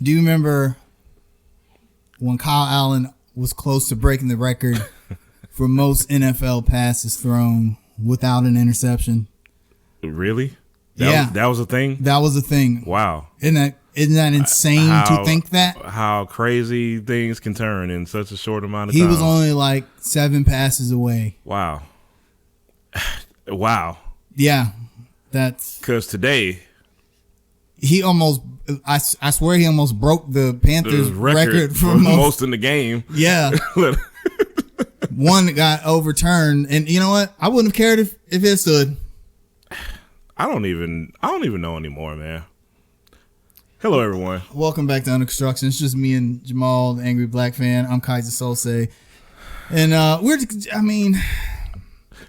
Do you remember when Kyle Allen was close to breaking the record for most NFL passes thrown without an interception? Really? That was a thing? That was a thing. Wow. Isn't that insane to think that? How crazy things can turn in such a short amount of time. He was only like 7 passes away. Wow. Wow. Yeah. That's because today he almost, I swear he almost broke the Panthers record for most in the game. Yeah. One got overturned, and you know what? I wouldn't have cared if it stood. I don't even know anymore, man. Hello, everyone. Welcome back to Under Construction. It's just me and Jamal, the Angry Black Fan. I'm Kaiser Sose, and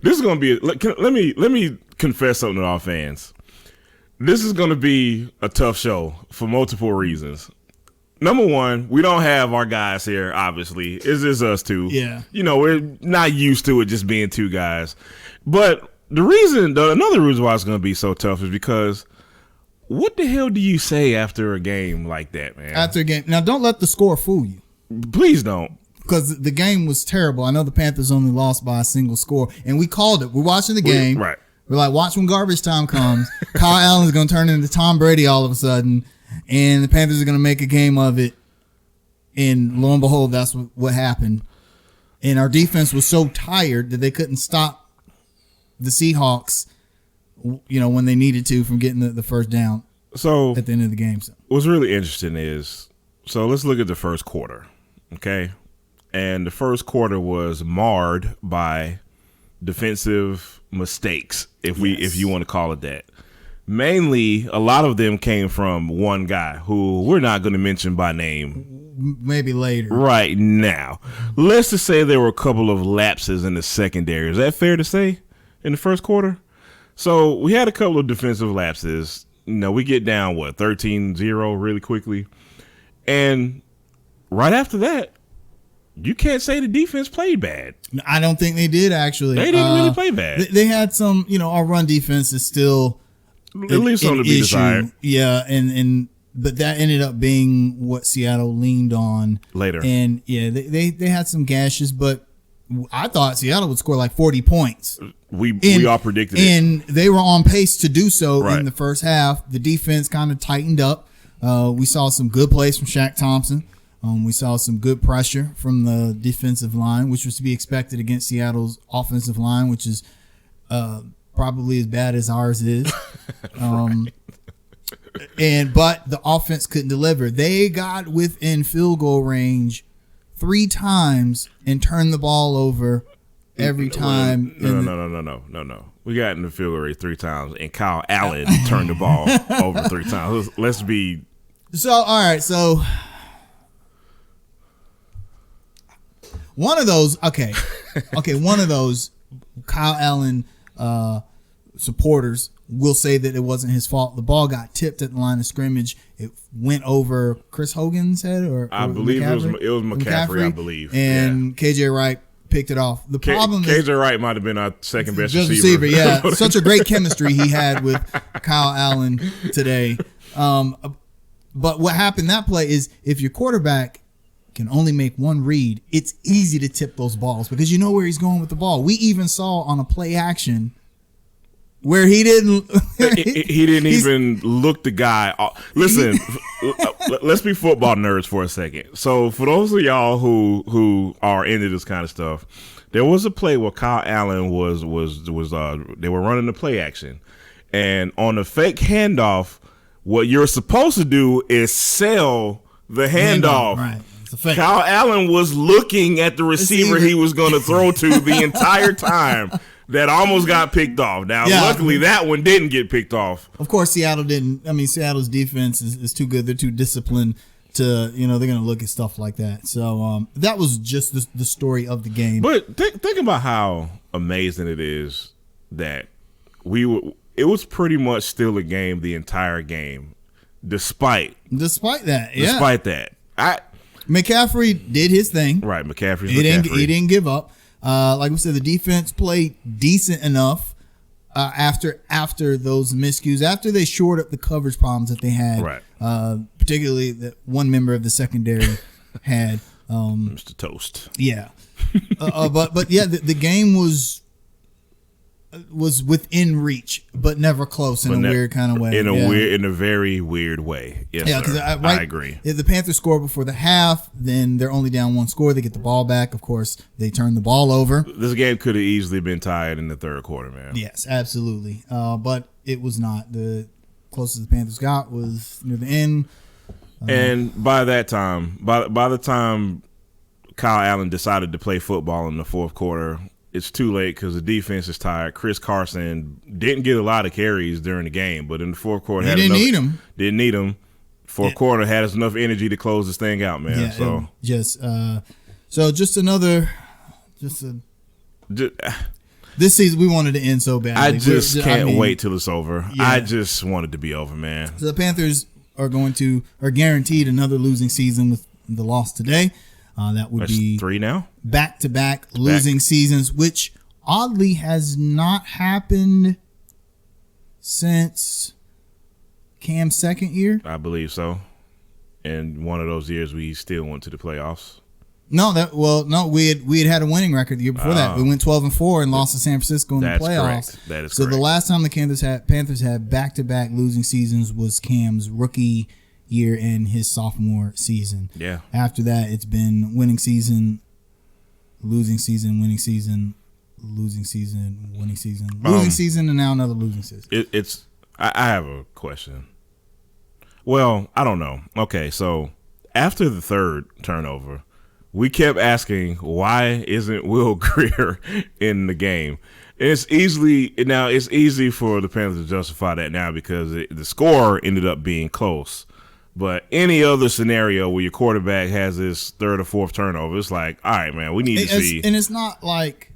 this is gonna be. Let me confess something to our fans. This is gonna be a tough show for multiple reasons. Number one, we don't have our guys here, obviously. It's just us two. Yeah. We're not used to it just being two guys. But another reason why it's going to be so tough is because what the hell do you say after a game like that, man? After a game. Now, don't let the score fool you. Please don't. Because the game was terrible. I know the Panthers only lost by a single score, and we called it. We're watching the game. Right. We're like, watch when garbage time comes. Kyle Allen's going to turn into Tom Brady all of a sudden. And the Panthers are going to make a game of it. And lo and behold, that's what happened. And our defense was so tired that they couldn't stop the Seahawks, when they needed to from getting the first down so at the end of the game. So what's really interesting is, let's look at the first quarter, okay? And the first quarter was marred by defensive mistakes, if you want to call it that. Mainly, a lot of them came from one guy who we're not going to mention by name. Maybe later. Right now. Let's just say there were a couple of lapses in the secondary. Is that fair to say in the first quarter? So we had a couple of defensive lapses. We get down, 13-0 really quickly. And right after that, you can't say the defense played bad. I don't think they did, actually. They didn't really play bad. They had some, our run defense is still at least something to be desired. Yeah, but that ended up being what Seattle leaned on later. And yeah, they had some gashes, but I thought Seattle would score like 40 points. We all predicted it. And they were on pace to do so right. in the first half. The defense kind of tightened up. We saw some good plays from Shaq Thompson. We saw some good pressure from the defensive line, which was to be expected against Seattle's offensive line, which is probably as bad as ours is. Right. But the offense couldn't deliver. They got within field goal range 3 times and turned the ball over every time. No. We got in the field goal range 3 times, and Kyle Allen turned the ball over 3 times. Let's be. So, all right. So, one of those, okay, one of those Kyle Allen supporters will say that it wasn't his fault. The ball got tipped at the line of scrimmage. It went over Chris Hogan's head, or I believe it was McCaffrey. I believe, and KJ Wright picked it off. The problem is KJ Wright might have been our second best receiver. Yeah, such a great chemistry he had with Kyle Allen today. But what happened that play is if your quarterback can only make one read, it's easy to tip those balls because you know where he's going with the ball. We even saw on a play action where he didn't he didn't even look the guy. Listen, let's be football nerds for a second. So for those of y'all who are into this kind of stuff, there was a play where Kyle Allen was they were running the play action, and on the fake handoff, what you're supposed to do is sell the handoff. Right. Kyle Allen was looking at the receiver he was going to throw to the entire time. That almost got picked off. Now, luckily, that one didn't get picked off. Of course, Seattle didn't. I mean, Seattle's defense is too good. They're too disciplined to, they're going to look at stuff like that. So that was just the story of the game. But think about how amazing it is that it was pretty much still a game the entire game, despite that. Yeah. Despite that. McCaffrey did his thing. Right, McCaffrey. He didn't give up. Like we said, the defense played decent enough after those miscues, after they shored up the coverage problems that they had, right. particularly that one member of the secondary had. Mr. Toast. Yeah. But yeah, the game was within reach, but never close in a weird kind of way. In a very weird way. Yes, yeah, because I agree. If the Panthers score before the half, then they're only down one score. They get the ball back. Of course, they turn the ball over. This game could have easily been tied in the third quarter, man. Yes, absolutely. But it was not. The closest the Panthers got was near the end. And by that time, by the time Kyle Allen decided to play football in the fourth quarter, it's too late because the defense is tired. Chris Carson didn't get a lot of carries during the game, but in the fourth quarter, didn't need him. Didn't need him. Fourth quarter had us enough energy to close this thing out, man. Yeah, just another. This season we wanted to end so badly. I just can't wait till it's over. Yeah. I just want it to be over, man. So the Panthers are guaranteed another losing season with the loss today. That would be 3 now. Back-to-back losing seasons, which oddly has not happened since Cam's second year. I believe so. And one of those years we still went to the playoffs. No, we had a winning record the year before that. We went 12-4 and lost to San Francisco in the playoffs. Correct. That is so correct. The last time the Panthers had back-to-back losing seasons was Cam's rookie year and his sophomore season. Yeah. After that, it's been winning season, losing season, winning season, losing season, winning season, losing season, and now another losing season. I have a question. Well, I don't know. Okay, so after the third turnover, we kept asking, why isn't Will Grier in the game? It's easy for the Panthers to justify that now because the score ended up being close. But any other scenario where your quarterback has this third or fourth turnover, it's like, all right, man, we need to see. And it's not like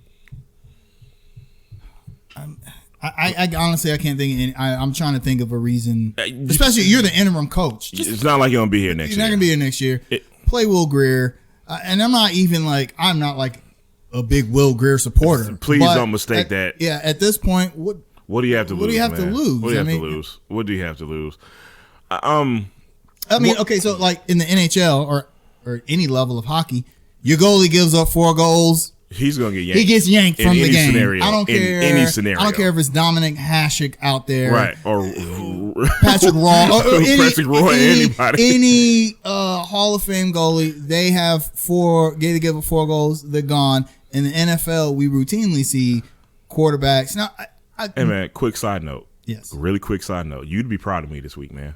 I honestly I can't think of any. I'm trying to think of a reason. Especially you're the interim coach. It's not like you're gonna be here next year. You're not gonna be here next year. Play Will Grier, and I'm not like a big Will Grier supporter. Please don't mistake that. Yeah, at this point, what do you have to lose? What do you have to lose? What do you have to lose? What do you have to lose? Okay, so like in the NHL or any level of hockey, your goalie gives up 4 goals. He's gonna get yanked. He gets yanked from the game. Scenario, I don't care. In any scenario. I don't care if it's Dominic Hasek out there, right? Or Patrick Roy, or anybody. Any Hall of Fame goalie. They have 4. They give up 4 goals. They're gone. In the NFL, we routinely see quarterbacks. Now, hey man, quick side note. Yes. Really quick side note. You'd be proud of me this week, man.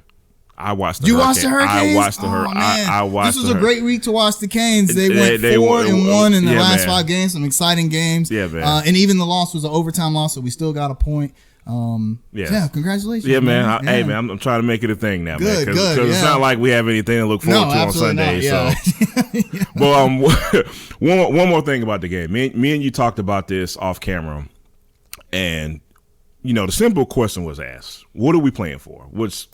I watched the You Hurricanes. watched the Hurricanes? I watched the Hurricanes. I watched This was a great week to watch the Canes. They went 4-1 in the last 5 games. Some exciting games. Yeah, man. And even the loss was an overtime loss, so we still got a point. Congratulations. Yeah, man. Hey, man, I'm trying to make it a thing now, man. Good. Because it's not like we have anything to look forward to on Sunday. Yeah. So, well, one more thing about the game. Me and you talked about this off camera, and the simple question was asked: what are we playing for? Which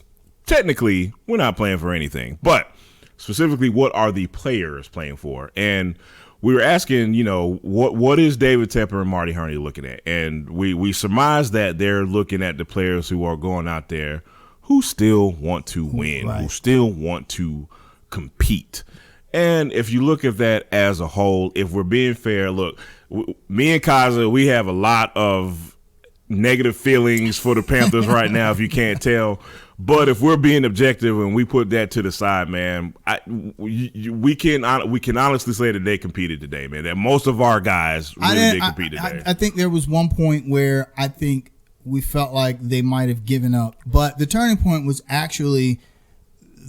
technically we're not playing for anything, but specifically, what are the players playing for? And we were asking, what is David Tepper and Marty Hurney looking at? And we surmised that they're looking at the players who are going out there who still want to win, right, who still want to compete. And if you look at that as a whole, if we're being fair, look, me and Kaiser, we have a lot of negative feelings for the Panthers right now, if you can't tell. But if we're being objective and we put that to the side, man, we can honestly say that they competed today, man. That most of our guys really did compete today. I think there was one point where I think we felt like they might have given up, but the turning point was actually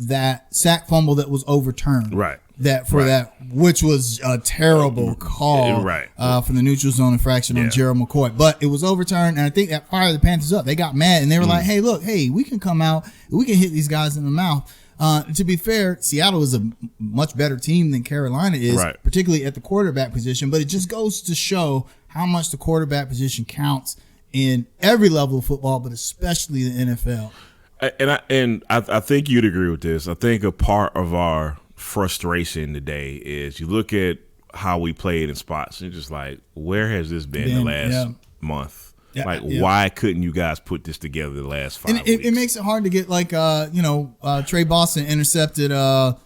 that sack fumble that was overturned. Right. Which was a terrible call, right, for the neutral zone infraction on Gerald McCoy. But it was overturned, and I think that fired the Panthers up. They got mad, and they were like, hey, we can come out, we can hit these guys in the mouth. To be fair, Seattle is a much better team than Carolina is, right, particularly at the quarterback position. But it just goes to show how much the quarterback position counts in every level of football, but especially the NFL. And I think you'd agree with this. I think a part of our frustration today is you look at how we played in spots and you're just like, where has this been the last month? Why couldn't you guys put this together the last 5 weeks? It makes it hard to get Trey Boston intercepted a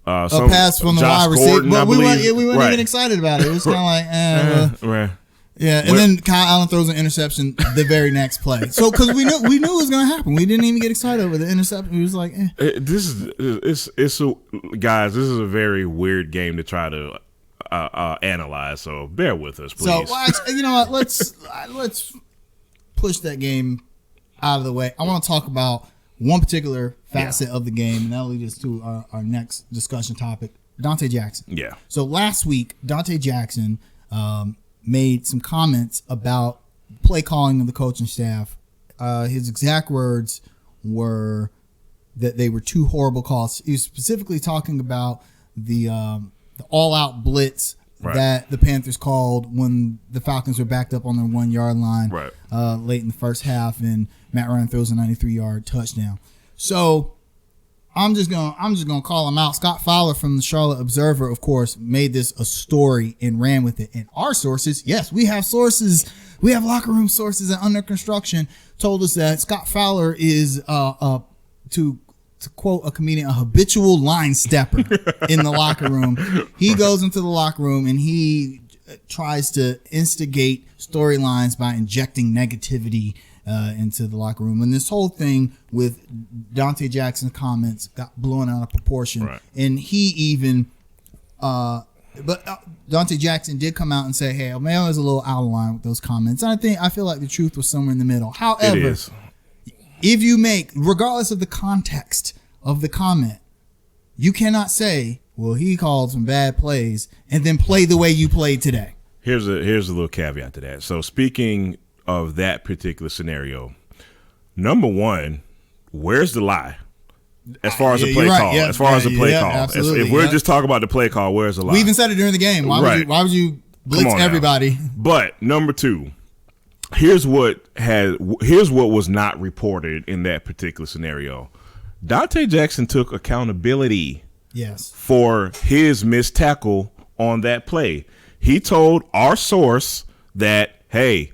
pass from the wide receiver, but we weren't even excited about it. It was kind of like, yeah. And then Kyle Allen throws an interception the very next play. So because we knew it was going to happen, we didn't even get excited over the interception. We was like, guys, this is a very weird game to try to analyze. So bear with us, please. So you know what? Let's push that game out of the way. I want to talk about one particular facet of the game, and that'll lead us to our next discussion topic, Donte Jackson. Yeah. So last week, Donte Jackson made some comments about play calling of the coaching staff. His exact words were that they were two horrible calls. He was specifically talking about the all-out blitz that the Panthers called when the Falcons were backed up on their 1 yard line late in the first half, and Matt Ryan throws a 93-yard touchdown. So I'm just gonna call him out. Scott Fowler from the Charlotte Observer, of course, made this a story and ran with it. And our sources, yes, we have sources. We have locker room sources and under construction told us that Scott Fowler is to quote a comedian, a habitual line stepper in the locker room. He goes into the locker room and he tries to instigate storylines by injecting negativity into the locker room. And this whole thing with Donte Jackson's comments got blown out of proportion. Right. And he even, but Donte Jackson did come out and say, hey, maybe I was a little out of line with those comments. And I feel like the truth was somewhere in the middle. However, if you make, regardless of the context of the comment, you cannot say, well, he called some bad plays and then play the way you played today. Here's a little caveat to that. So speaking of that particular scenario, number one, where's the lie? As far as the play call, as far as the play call, if we're just talking about the play call, where's the lie? We even said it during the game. Why would you blitz everybody? But number two, here's what was not reported in that particular scenario. Donte Jackson took accountability for his missed tackle on that play. He told our source that, hey,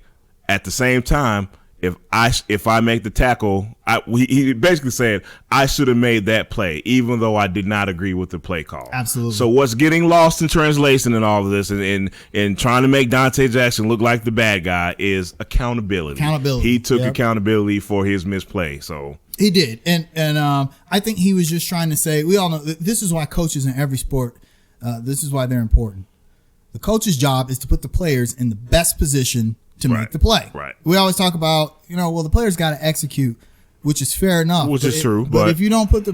at the same time, if I make the tackle, he basically said I should have made that play, even though I did not agree with the play call. Absolutely. So what's getting lost in translation and all of this, and trying to make Donte Jackson look like the bad guy, is accountability. He took accountability for his misplay. So he did, and I think he was just trying to say, we all know this is why coaches in every sport, this is why they're important. The coach's job is to put the players in the best position to make the play. Right. We always talk about, the players got to execute, which is fair enough. Which is true. But if you don't put the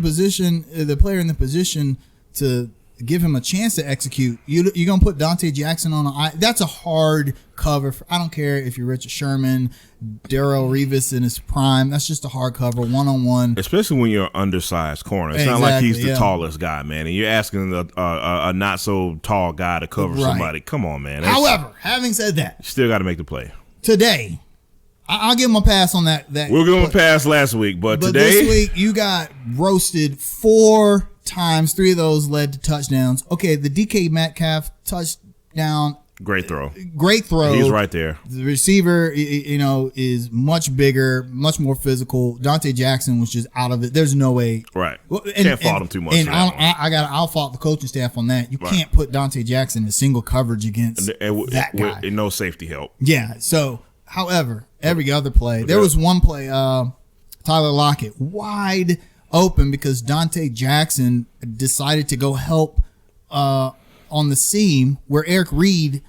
player in the position to give him a chance to execute, you're going to put Donte Jackson on that's a hard cover. I don't care if you're Richard Sherman, Darrelle Revis in his prime. That's just a hard cover, one-on-one. Especially when you're an undersized corner. It's not like he's the tallest guy, man. And you're asking a not-so-tall guy to cover somebody. Come on, man. However, having said that, you still got to make the play. Today, I'll give him a pass on that. We'll give him a pass last week, but today, this week you got roasted 4 times. 3 of those led to touchdowns. Okay, the DK Metcalf touchdown. Great throw. He's right there. The receiver, is much bigger, much more physical. Donte Jackson was just out of it. There's no way. Right. Can't fault him too much. And I'll fault the coaching staff on that. You can't put Donte Jackson in single coverage against that guy. With no safety help. Yeah. So, however, every other play, there was one play, Tyler Lockett wide open because Donte Jackson decided to go help on the seam where Eric Reed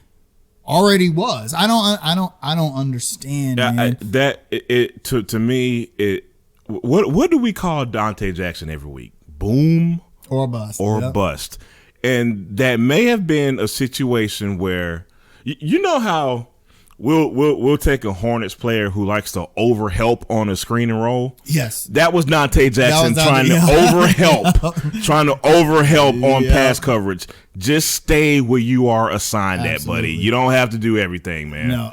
already was. I don't understand. Man. To me, what do we call Donte Jackson every week? Boom or bust bust. And that may have been a situation where you know how We'll take a Hornets player who likes to overhelp on a screen and roll. Yes. That was Donte Jackson trying to overhelp on pass coverage. Just stay where you are assigned at, buddy. You don't have to do everything, man. No,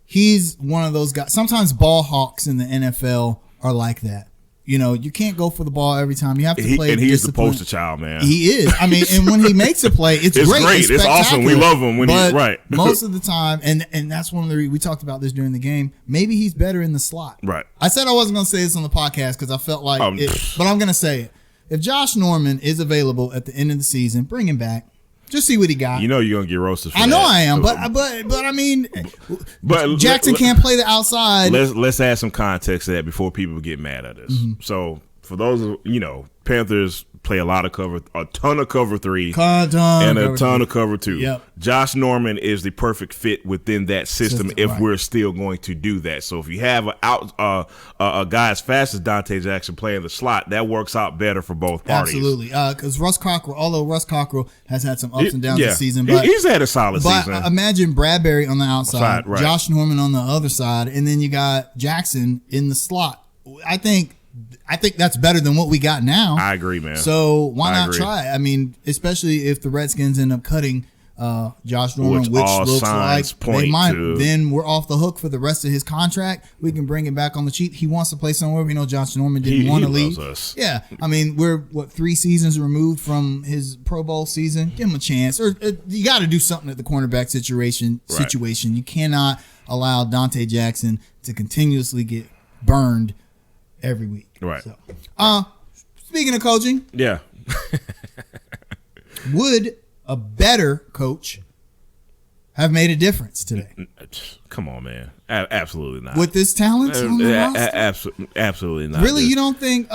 he's one of those guys. Sometimes ball hawks in the NFL are like that. You can't go for the ball every time. You have to play. And he's the discipline. poster child, man. He is. I mean, and when he makes a play, it's great. It's awesome. We love him when he's right. Most of the time, and that's one of the we talked about this during the game. Maybe he's better in the slot. Right. I said I wasn't going to say this on the podcast because I felt like but I'm going to say it. If Josh Norman is available at the end of the season, bring him back. Just see what he got. You're going to get roasted for I that. know I am, but I mean, Jackson can't play the outside. Let's add some context to that before people get mad at us. Mm-hmm. So for those, Panthers play a ton of cover 3 and a ton of cover 2. Yep. Josh Norman is the perfect fit within that system if we're still going to do that. So if you have a guy as fast as Donte Jackson playing the slot, that works out better for both parties. Absolutely. Because although Russ Cockrell has had some ups and downs this season, but he's had a solid season. Imagine Bradbury on the outside, right. Josh Norman on the other side, and then you got Jackson in the slot. I think that's better than what we got now. I agree, man. So why not try? I mean, especially if the Redskins end up cutting Josh Norman, which looks like they might, then we're off the hook for the rest of his contract. We can bring him back on the cheap. He wants to play somewhere. We know Josh Norman didn't want to leave. Us. Yeah, I mean, we're 3 seasons removed from his Pro Bowl season. Give him a chance, or you got to do something at the cornerback situation. You cannot allow Donte Jackson to continuously get burned every week. Right. So, speaking of coaching, yeah, would a better coach have made a difference today? Come on, man. Absolutely not. With this talent on the roster? Absolutely not. Really, you don't think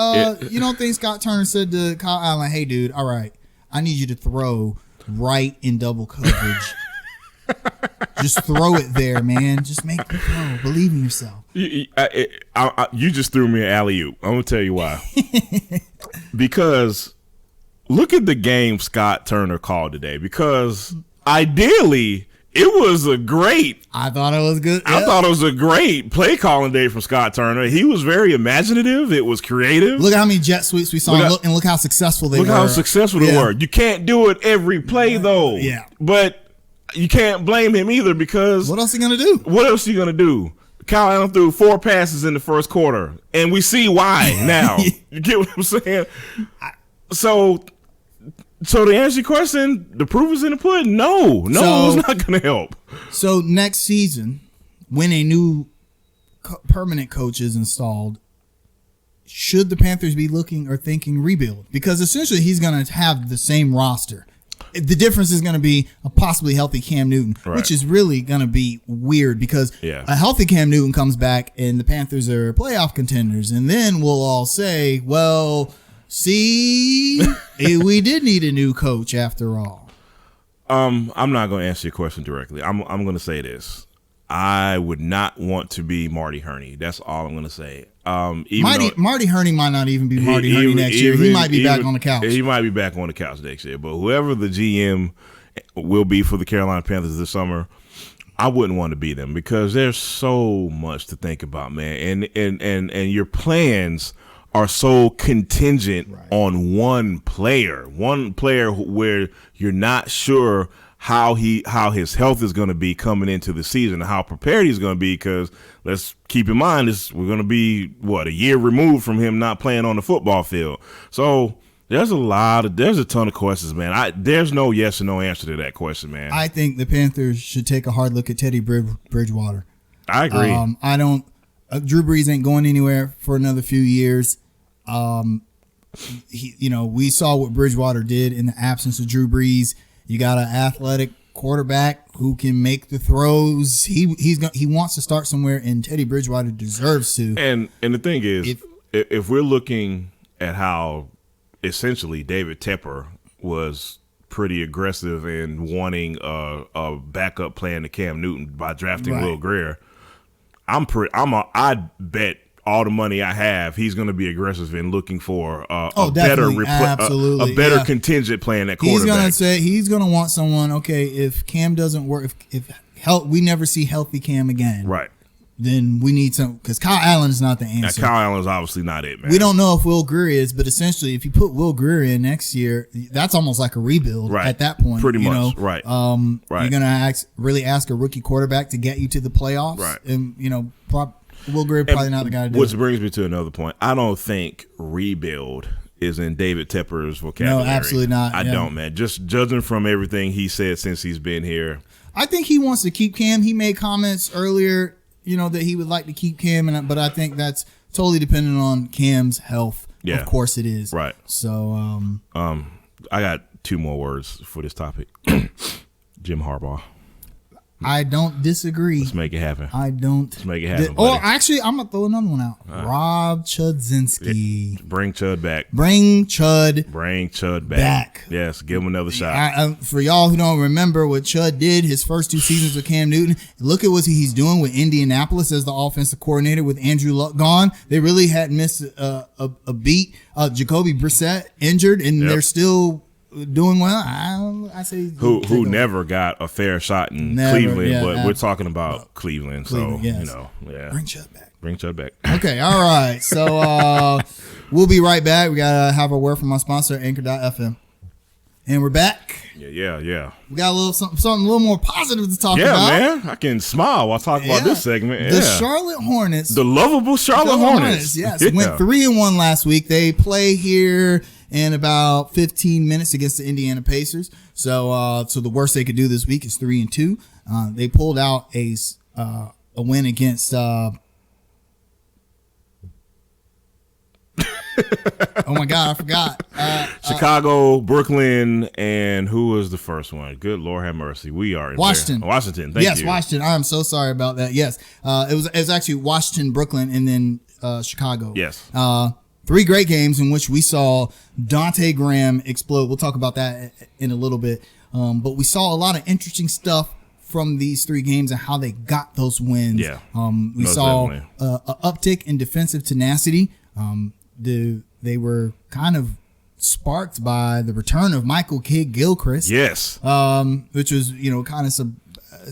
Scott Turner said to Kyle Allen, "Hey, dude, all right, I need you to throw right in double coverage." Just throw it there, man. Just make the throw. Believe in yourself. You just threw me an alley-oop. I'm going to tell you why. Because look at the game Scott Turner called today. Because ideally, it was a great. I thought it was good. I thought it was a great play calling day from Scott Turner. He was very imaginative. It was creative. Look how many jet sweeps we saw, and look how successful they were. Look how successful they were. You can't do it every play, though. Yeah. But you can't blame him either because what else is he gonna do? What else is he gonna do? Kyle Allen threw 4 passes in the first quarter, and we see why now. You get what I'm saying? So to answer your question, the proof is in the pudding. No, it was not gonna help. So next season, when a new permanent coach is installed, should the Panthers be looking or thinking rebuild? Because essentially he's gonna have the same roster. The difference is going to be a possibly healthy Cam Newton, which is really going to be weird because a healthy Cam Newton comes back and the Panthers are playoff contenders. And then we'll all say, well, see, we did need a new coach after all. I'm not going to answer your question directly. I'm going to say this. I would not want to be Marty Hurney. That's all I'm going to say. Marty Hurney might not even be Marty Hurney next year. He might be back on the couch. He might be back on the couch next year. But whoever the GM will be for the Carolina Panthers this summer, I wouldn't want to be them because there's so much to think about, man. And your plans are so contingent on one player where you're not sure how his health is going to be coming into the season, and how prepared he's going to be. Because let's keep in mind, we're going to be a year removed from him not playing on the football field. So there's a ton of questions, man. There's no yes or no answer to that question, man. I think the Panthers should take a hard look at Teddy Bridgewater. I agree. Drew Brees ain't going anywhere for another few years. We saw what Bridgewater did in the absence of Drew Brees. You got an athletic quarterback who can make the throws. He wants to start somewhere, and Teddy Bridgewater deserves to. And the thing is, if we're looking at how essentially David Tepper was pretty aggressive in wanting a backup plan to Cam Newton by drafting Will Grier, I'd bet all the money I have, he's going to be aggressive in looking for a better contingent plan at quarterback. He's going to want someone. Okay, if Cam doesn't work, if we never see healthy Cam again, right? Then we need some, because Kyle Allen is not the answer. Now, Kyle Allen is obviously not it, man. We don't know if Will Grier is, but essentially, if you put Will Grier in next year, that's almost like a rebuild at that point. Pretty much, right. You're going to really ask a rookie quarterback to get you to the playoffs, right? And Will Grier probably not the guy to do Which it. brings me to another point. I don't think rebuild is in David Tepper's vocabulary. No, absolutely not. I don't, man. Just judging from everything he said since he's been here. I think he wants to keep Cam. He made comments earlier, that he would like to keep Cam, but I think that's totally dependent on Cam's health. Yeah. Of course it is. Right. So, I got 2 more words for this topic. Jim Harbaugh. I don't disagree. Let's make it happen. I don't. Let's make it happen. Actually, I'm gonna throw another one out. Rob Chudzinski. Bring Chud back. Bring Chud back. Yes, give him another shot. For y'all who don't remember what Chud did his first 2 seasons with Cam Newton, look at what he's doing with Indianapolis as the offensive coordinator with Andrew Luck gone. They really hadn't missed a beat. Jacoby Brissett injured, and they're still doing well. I say who never got a fair shot in Cleveland, but we're talking about Cleveland, so yes. Bring Chud back. Okay, all right. So we'll be right back. We gotta have a word from our sponsor, Anchor.fm. And we're back. Yeah. We got a little something a little more positive to talk about. Yeah, man. I can smile while talking about this segment. The Charlotte Hornets. The lovable Charlotte Hornets. Yes. Went 3-1 last week. They play here in about 15 minutes against the Indiana Pacers. So the worst they could do this week is 3-2. They pulled out a win against oh my God, I forgot. Chicago, Brooklyn, and who was the first one? Good Lord have mercy. We are in Washington. Washington. Thank you. Yes, Washington. I'm so sorry about that. Yes. It was actually Washington, Brooklyn, and then Chicago. Yes. 3 great games in which we saw Donte Graham explode. We'll talk about that in a little bit. But we saw a lot of interesting stuff from these 3 games and how they got those wins. Yeah. We saw an uptick in defensive tenacity. They were kind of sparked by the return of Michael Kidd-Gilchrist. Yes. Which was, kind of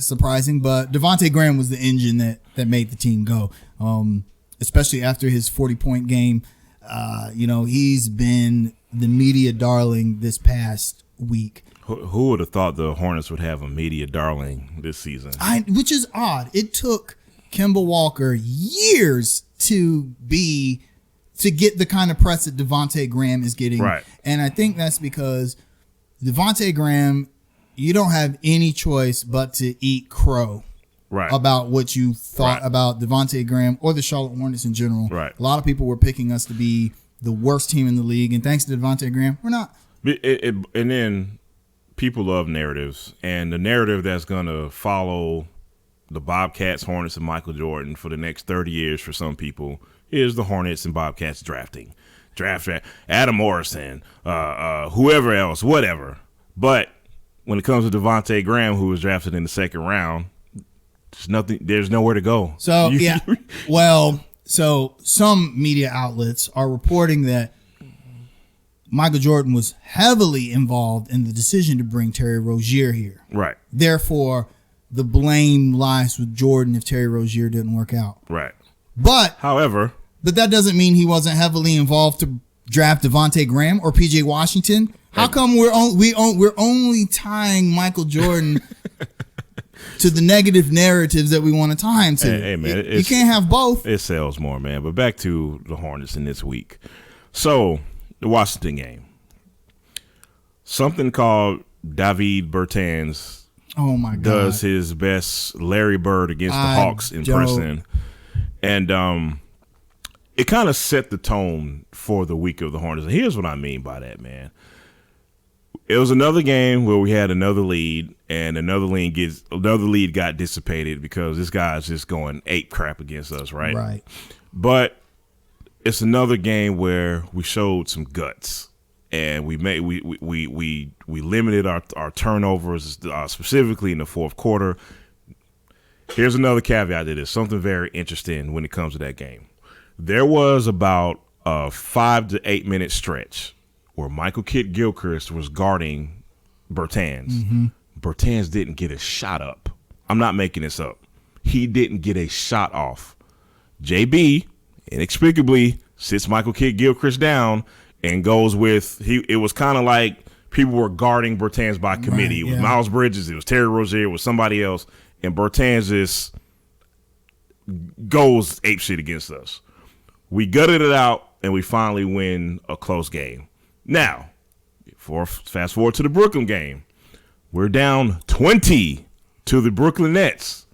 surprising. But Devonte Graham was the engine that made the team go. Especially after his 40-point game. He's been the media darling this past week. Who would have thought the Hornets would have a media darling this season? Which is odd. It took Kemba Walker years to get the kind of press that Devonte Graham is getting. Right. And I think that's because Devonte Graham, you don't have any choice but to eat crow. Right. About what you thought about Devonte Graham or the Charlotte Hornets in general. Right. A lot of people were picking us to be the worst team in the league, and thanks to Devonte Graham, we're not. And then people love narratives, and the narrative that's going to follow the Bobcats, Hornets, and Michael Jordan for the next 30 years for some people is the Hornets and Bobcats drafting. Draft Adam Morrison, whoever else, whatever. But when it comes to Devonte Graham, who was drafted in the 2nd round, there's nowhere to go. So, so some media outlets are reporting that Michael Jordan was heavily involved in the decision to bring Terry Rozier here. Right. Therefore, the blame lies with Jordan if Terry Rozier didn't work out. Right. But that doesn't mean he wasn't heavily involved to draft Devonte Graham or PJ Washington. How come we're only tying Michael Jordan to the negative narratives that we want to tie him to? Hey man, you can't have both. It sells more, man. But back to the Hornets in this week. So the Washington game, something called David Bertans. Oh my God! Does his best Larry Bird against the Hawks in person, and it kind of set the tone for the week of the Hornets. And here's what I mean by that, man. It was another game where we had another lead, and another lead got dissipated because this guy's just going ape crap against us, right? Right. But it's another game where we showed some guts, and we limited our turnovers, specifically in the 4th quarter. Here's another caveat to this, something very interesting when it comes to that game. There was about a 5 to 8 minute stretch where Michael Kidd-Gilchrist was guarding Bertans. Mm-hmm. Bertans didn't get a shot up. I'm not making this up. He didn't get a shot off. JB inexplicably sits Michael Kidd-Gilchrist down and goes with it was kind of like people were guarding Bertans by committee. It was Miles Bridges, it was Terry Rozier, it was somebody else, and Bertans just goes apeshit against us. We gutted it out, and we finally win a close game. Now, fast forward to the Brooklyn game. We're down 20 to the Brooklyn Nets.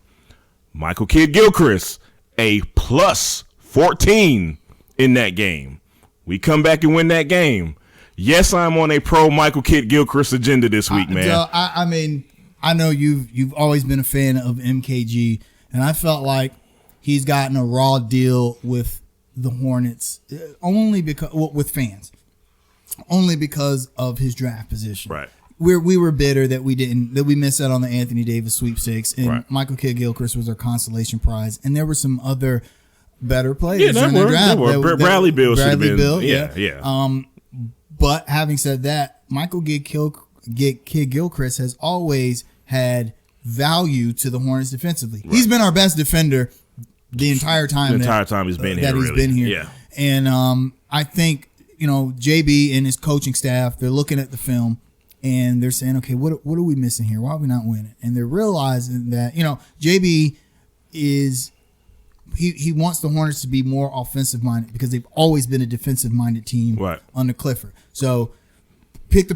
Michael Kidd-Gilchrist, a plus 14 in that game. We come back and win that game. Yes, I'm on a pro Michael Kidd-Gilchrist agenda this week, man. I mean, I know you've always been a fan of MKG, and I felt like he's gotten a raw deal with the Hornets only because with fans, only because of his draft position. Right. We were bitter that we missed out on the Anthony Davis sweepstakes, and right. Michael Kidd-Gilchrist was our consolation prize, and there were some other better players in the draft. Bradley Beal should have been. Beal, yeah. But having said that, Michael Kidd-Gilchrist has always had value to the Hornets defensively. Right. He's been our best defender the entire time. He's been here. He's been here. Yeah. And I think JB and his coaching staff, they're looking at the film and they're saying, okay, what are we missing here? Why are we not winning? And they're realizing that JB is. He wants the Hornets to be more offensive minded because they've always been a defensive minded team under Clifford. So pick the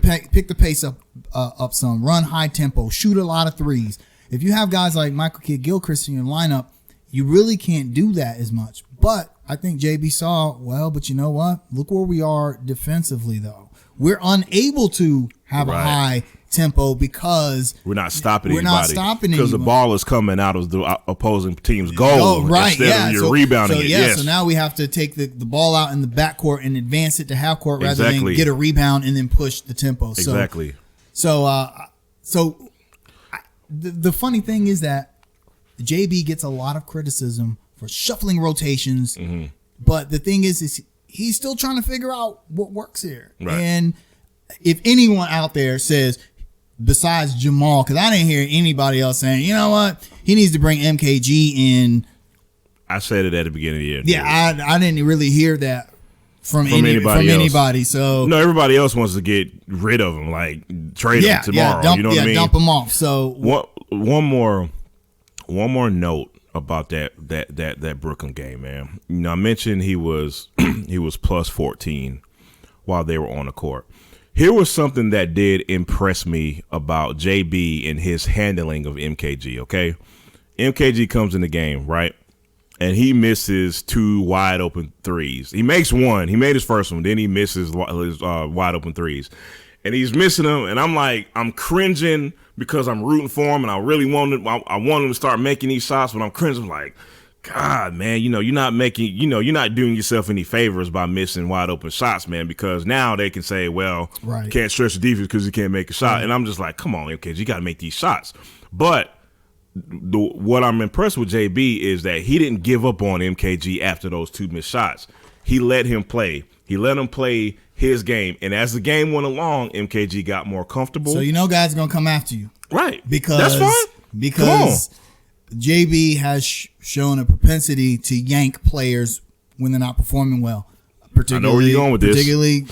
pace up some, run high tempo, shoot a lot of threes. If you have guys like Michael Kidd-Gilchrist in your lineup, you really can't do that as much. But I think JB saw, but you know what? Look where we are defensively though. We're unable to have a high tempo because we're not stopping anybody. Because the ball is coming out of the opposing team's goal instead of your rebounding it. So now we have to take the ball out in the backcourt and advance it to half court rather than get a rebound and then push the tempo. Exactly. So the funny thing is that JB gets a lot of criticism for shuffling rotations, but the thing is he's still trying to figure out what works here. Right. And if anyone out there says, besides Jamal, because I didn't hear anybody else saying, you know what, he needs to bring MKG in. I said it at the beginning of the year. Yeah, I didn't really hear that from anybody. So no, everybody else wants to get rid of him, like trade him tomorrow. Dump him off. So one more note about that Brooklyn game, man. I mentioned he was plus 14 while they were on the court. Here was something that did impress me about JB and his handling of MKG, okay? MKG comes in the game, right? And he misses 2 wide open threes. He makes one. He made his first one. Then he misses his wide open threes. And he's missing them. And I'm cringing because I'm rooting for him. And I really want him to start making these shots. But I'm cringing like, God, man, you're not doing yourself any favors by missing wide open shots, man, because now they can say, well, you can't stretch the defense because you can't make a shot. And I'm just like, come on, kids, you got to make these shots. But what I'm impressed with JB is that he didn't give up on MKG after those 2 missed shots. He let him play. He let him play his game. And as the game went along, MKG got more comfortable. So guys are going to come after you. Right. Because that's fine. Because JB has shown a propensity to yank players when they're not performing well. I know where you're going with this. Particularly,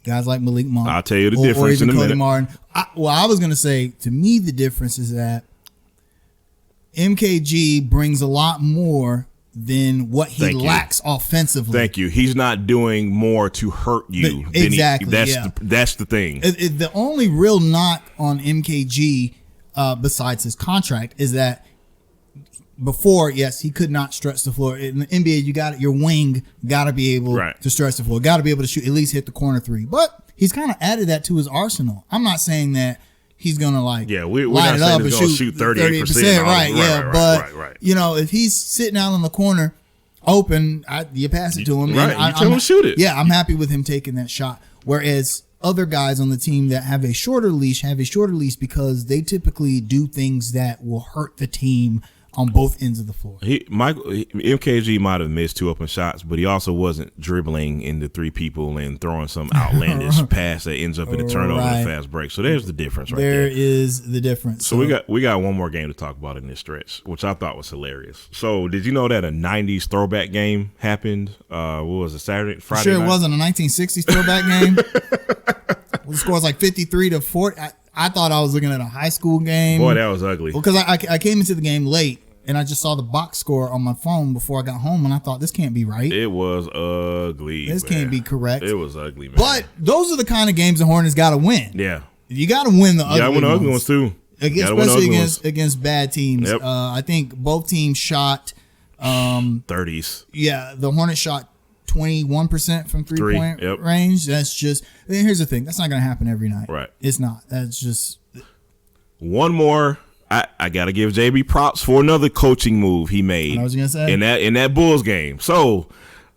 guys like Malik Monk. I'll tell you the difference in a minute. Martin. I was going to say, to me, the difference is that MKG brings a lot more than what he lacks offensively. Thank you. He's not doing more to hurt you. Exactly. That's the thing. The only real knock on MKG, besides his contract, is that before, yes, he could not stretch the floor. In the NBA, your wing got to be able to stretch the floor, got to be able to shoot, at least hit the corner 3. But he's kind of added that to his arsenal. I'm not saying that he's going to we're not saying he's going to shoot 38%. Right. If he's sitting out in the corner open, you pass it to him. Right, you tell him to shoot it. Yeah, I'm happy with him taking that shot. Whereas other guys on the team that have a shorter leash because they typically do things that will hurt the team on both ends of the floor. MKG might have missed 2 open shots, but he also wasn't dribbling into 3 people and throwing some outlandish pass that ends up in a turnover and a fast break. So there's the difference there. There is the difference. So we got one more game to talk about in this stretch, which I thought was hilarious. So did you know that a 90s throwback game happened? What was it, Friday Sure, night? it wasn't a 1960s throwback game. The score was like 53-40. I thought I was looking at a high school game. Boy, that was ugly. Well, because I came into the game late, and I just saw the box score on my phone before I got home, and I thought, this can't be right. It was ugly. This can't be correct. It was ugly, man. But those are the kind of games the Hornets got to win. Yeah. You got to win the ugly ones too. Especially against bad teams. Yep. I think both teams shot 30s. Yeah, the Hornets shot 21% from 3-point range. That's just, here's the thing. That's not going to happen every night. Right. It's not. That's just. One more. I got to give JB props for another coaching move he made. I was going to say. In that Bulls game. So,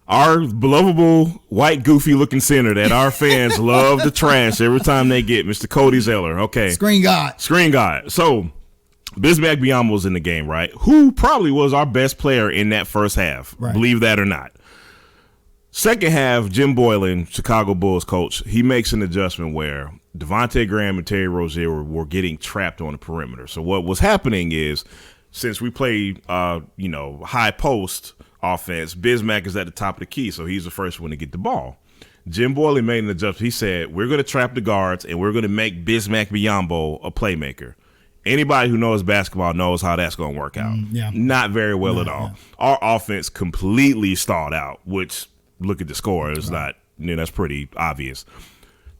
our belovable white goofy looking center that our fans love to trash every time they get, Mr. Cody Zeller. Okay. Screengod. So, Bismack Biyombo's in the game, right? Who probably was our best player in that first half. Right. Believe that or not. Second half, Jim Boylan, Chicago Bulls coach, he makes an adjustment where Devonte Graham and Terry Rozier were getting trapped on the perimeter. So what was happening is, since we play, high post offense, Bismack is at the top of the key, so he's the first one to get the ball. Jim Boylan made an adjustment. He said, we're going to trap the guards, and we're going to make Bismack Biyombo a playmaker. Anybody who knows basketball knows how that's going to work out. Not very well at all. Our offense completely stalled out, which, look at the score. It's not, that's pretty obvious.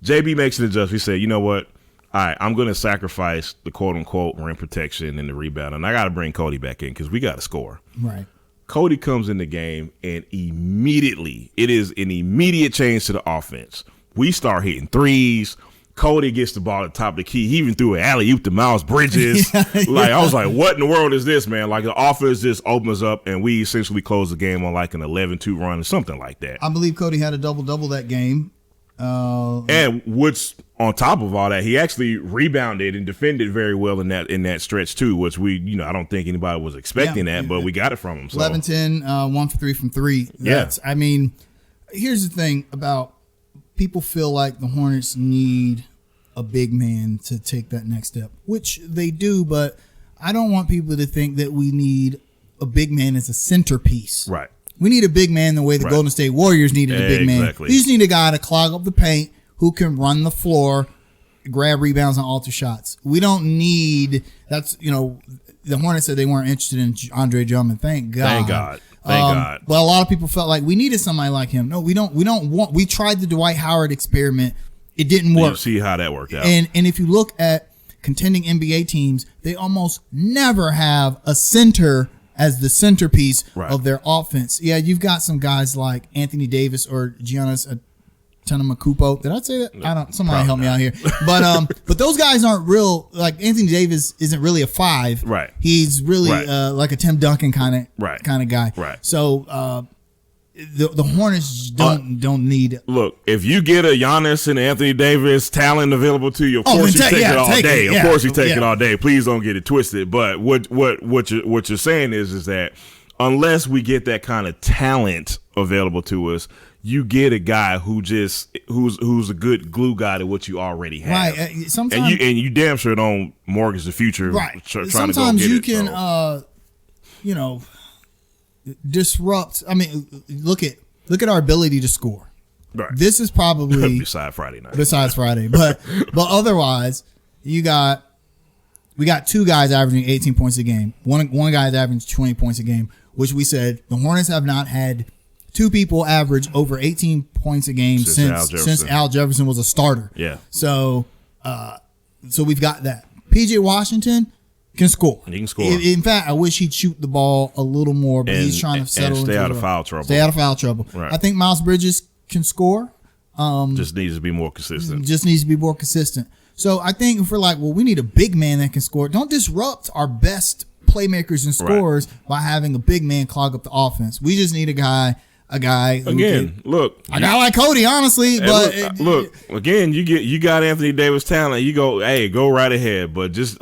JB makes an adjustment. He said, you know what? All right, I'm going to sacrifice the quote-unquote rim protection and the rebound, and I got to bring Cody back in because we got to score. Right. Cody comes in the game, and immediately, it is an immediate change to the offense. We start hitting threes. Cody gets the ball at the top of the key. He even threw an alley-oop to Miles Bridges. I was like, what in the world is this, man? Like, the offense just opens up, and we essentially close the game on like an 11-2 run or something like that. I believe Cody had a double-double that game. And what's on top of all that, he actually rebounded and defended very well in that stretch too, which I don't think anybody was expecting that, but we got it from him. So. 11-10, 1 for 3 from 3. I mean, here's the thing about people feel like the Hornets need a big man to take that next step, which they do, but I don't want people to think that we need a big man as a centerpiece. Right. We need a big man the way the Golden State Warriors needed a big man. You just need a guy to clog up the paint who can run the floor, grab rebounds, and alter shots. We don't need – the Hornets said they weren't interested in Andre Drummond. Thank God. Thank God. But a lot of people felt like we needed somebody like him. No, we don't want – we tried the Dwight Howard experiment. It didn't work. You see how that worked out. And if you look at contending NBA teams, they almost never have a center – as the centerpiece of their offense. Yeah, you've got some guys like Anthony Davis or Giannis Antetokounmpo. Did I say that? I don't. Somebody help me out here. But those guys aren't real. Like Anthony Davis isn't really a 5. Right. He's really like a Tim Duncan kind of guy. Right. So the Hornets don't need. Look, if you get a Giannis and Anthony Davis talent available to you, of course you take it all day. Of course you take it all day. Please don't get it twisted. But what you're saying is that unless we get that kind of talent available to us, you get a guy who's a good glue guy to what you already have. Right. Sometimes you damn sure don't mortgage the future. Right. Sometimes you can disrupt. I mean, look at our ability to score. Right. This is probably besides Friday, but otherwise, we got 2 guys averaging 18 points a game. One guy's averaging 20 points a game, which we said the Hornets have not had 2 people average over 18 points a game since Al Jefferson was a starter. Yeah. So we've got that. PJ Washington can score. He can score. In fact, I wish he'd shoot the ball a little more, but he's trying to settle and stay out of foul trouble. Right. I think Miles Bridges can score. Just needs to be more consistent. So I think if we're like, well, we need a big man that can score, don't disrupt our best playmakers and scorers by having a big man clog up the offense. We just need a guy again. Look, a guy like Cody, honestly. But look again. You got Anthony Davis talent. You go right ahead. But just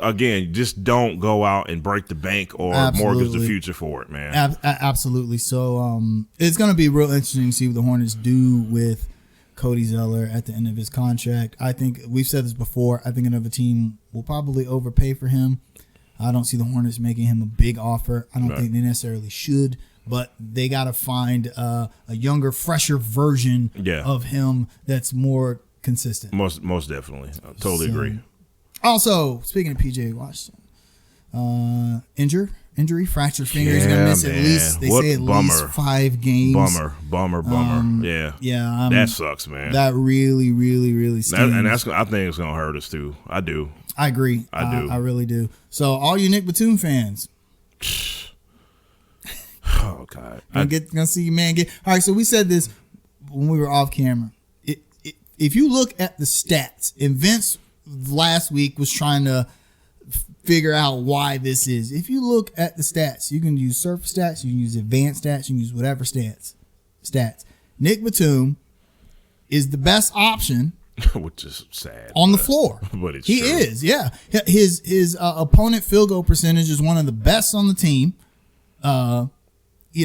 don't go out and break the bank or mortgage the future for it, man. Absolutely. So it's going to be real interesting to see what the Hornets do with Cody Zeller at the end of his contract. I think we've said this before. I think another team will probably overpay for him. I don't see the Hornets making him a big offer. I don't think they necessarily should. But they got to find a younger, fresher version of him that's more consistent. Most definitely. I totally agree. Also, speaking of PJ Washington, injured injury, fractured finger. He's gonna miss at least. They say at least 5 games. Bummer. Yeah. That sucks, man. That really stings. And that's, I think it's gonna hurt us too. I do. I agree. I do. I really do. So all you Nick Batum fans. Oh God. Gonna see you, man. All right. So we said this when we were off camera. If you look at the stats, and Vince last week was trying to figure out why this is. If you look at the stats, you can use surface stats, you can use advanced stats, you can use whatever stats. Nick Batum is the best option, which is sad on the floor. But it's he true. is, yeah. His opponent field goal percentage is one of the best on the team. We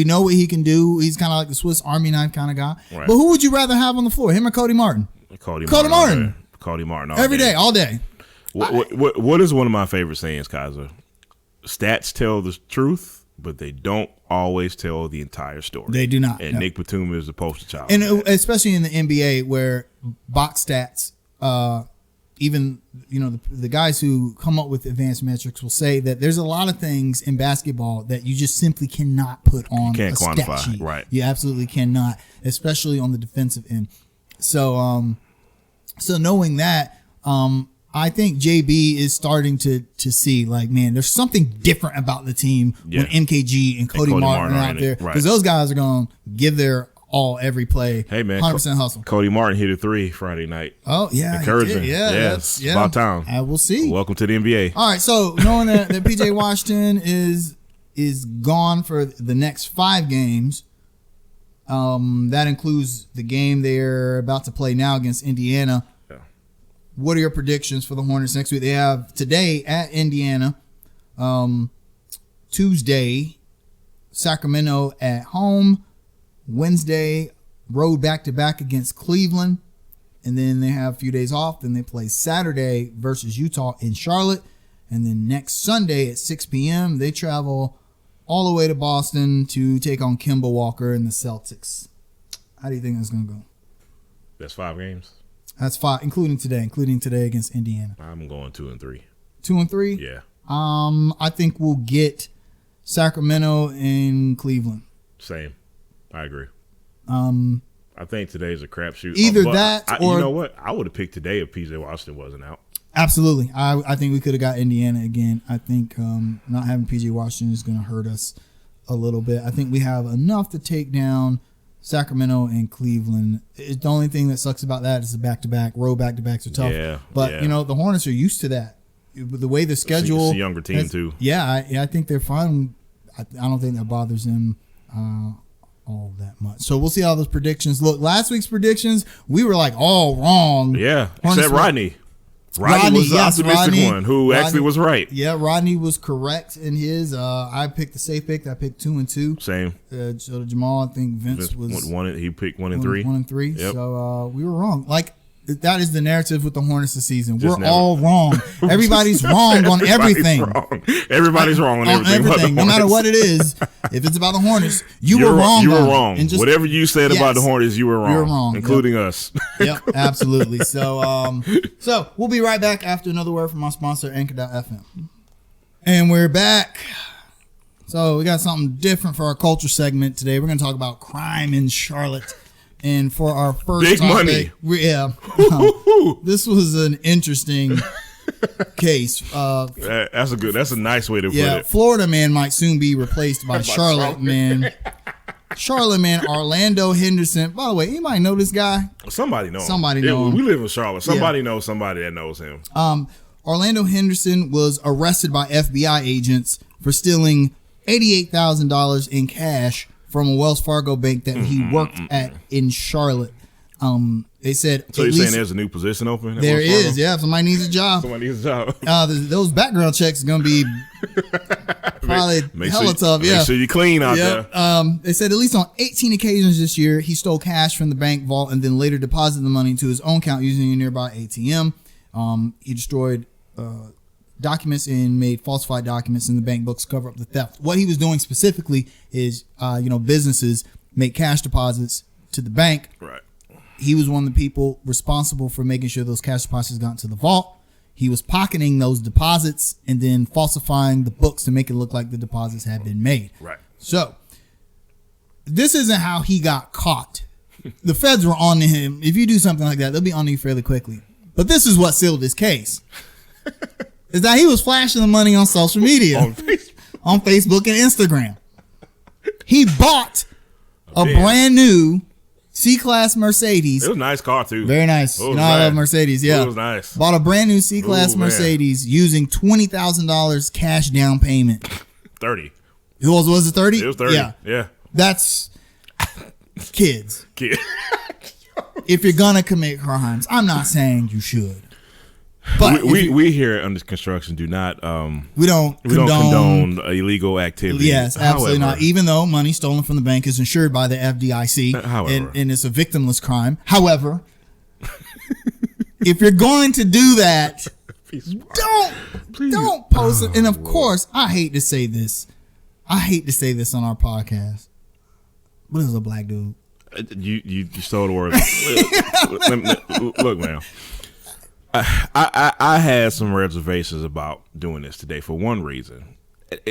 know what he can do. He's kind of like the Swiss Army knife kind of guy. Right. But who would you rather have on the floor, him or Cody Martin? Cody Martin. Cody Martin every day, all day. What is one of my favorite sayings, Kaiser? Stats tell the truth, but they don't always tell the entire story. They do not. And Nick Batum is the poster child. And especially in the NBA where box stats, even the guys who come up with advanced metrics will say that there's a lot of things in basketball that you just simply cannot put on a stat sheet. Right. You absolutely cannot, especially on the defensive end. So knowing that, I think JB is starting to see, like, man, there's something different about the team when MKG and Cody Martin are out there, because those guys are going to give their all every play. Hey, man, 100% hustle. Cody Martin hit a 3 Friday night. Oh, yeah. Encouraging. Yes. About time. We'll see. Welcome to the NBA. All right, so knowing that PJ Washington is gone for the next 5 games, that includes the game they're about to play now against Indiana. What are your predictions for the Hornets next week? They have today at Indiana, Tuesday, Sacramento at home, Wednesday, road back-to-back against Cleveland, and then they have a few days off. Then they play Saturday versus Utah in Charlotte, and then next Sunday at 6 p.m., they travel all the way to Boston to take on Kemba Walker and the Celtics. How do you think that's going to go? That's 5 games. That's 5, including today against Indiana. I'm going 2 and 3. 2 and 3? Yeah. I think we'll get Sacramento and Cleveland. Same. I agree. I think today's a crapshoot. Either that or... You know what? I would have picked today if PJ Washington wasn't out. Absolutely. I think we could have got Indiana again. I think not having PJ Washington is going to hurt us a little bit. I think we have enough to take down Sacramento and Cleveland. The only thing that sucks about that is the back-to-back. Road back-to-backs are tough. Yeah, but, the Hornets are used to that. The way the schedule... It's a younger team, too. Yeah, I think they're fine. I don't think that bothers them all that much. So we'll see how those predictions look. Last week's predictions, we were like all wrong. Yeah, except Rodney. Rodney was the optimistic one who actually was right. Yeah, Rodney was correct in his. I picked the safe pick. I picked 2 and 2. Same. So did Jamal, I think Vince was one. He picked 1 and 3. 1 and 3. Yep. So we were wrong. Like, that is the narrative with the Hornets this season. We're all wrong. Everybody's wrong on everything. Everybody's wrong on everything. No matter what it is, if it's about the Hornets, you were wrong. You were wrong. Whatever you said about the Hornets, you were wrong. You're wrong, including us. Yep, absolutely. So we'll be right back after another word from our sponsor, Anchor.fm. And we're back. So we got something different for our culture segment today. We're going to talk about crime in Charlotte. And for our first big topic, money. This was an interesting case. That's a nice way to put it. Florida man might soon be replaced by Charlotte man. Charlotte man, Arlando Henderson. By the way, anybody know this guy? Somebody know him. Somebody know him. We live in Charlotte. Somebody knows somebody that knows him. Orlando Henderson was arrested by FBI agents for stealing $88,000 in cash from a Wells Fargo bank that he worked at in Charlotte. They said. So you're saying there's a new position open? There is, yeah. Somebody needs a job. Those background checks are going to be probably hella tough. Yeah. Make sure you clean out there. They said at least on 18 occasions this year, he stole cash from the bank vault and then later deposited the money into his own account using a nearby ATM. He destroyed documents and made falsified documents in the bank books to cover up the theft. What he was doing specifically is, businesses make cash deposits to the bank. Right. He was one of the people responsible for making sure those cash deposits got into the vault. he was pocketing those deposits and then falsifying the books to make it look like the deposits had been made. Right. So this isn't how he got caught. The feds were on to him. If you do something like that, they'll be on to you fairly quickly. But this is what sealed his case. Is that he was flashing the money on social media. On Facebook and Instagram. He bought a brand new C-Class Mercedes. It was a nice car, too. Very nice. You know, I love Mercedes. Yeah. It was nice. Bought a brand new C-Class Mercedes using $20,000 cash down payment. 30. Was it 30? It was 30. Yeah. That's kids. Kid. If you're going to commit crimes, I'm not saying you should. But we here under construction do not we don't condone illegal activity. Yes, absolutely not. Even though money stolen from the bank is insured by the FDIC, and it's a victimless crime. However, if you're going to do that, don't post it. And of course, I hate to say this on our podcast, but it was a black dude. You stole the word. Look, man. I had some reservations about doing this today for one reason.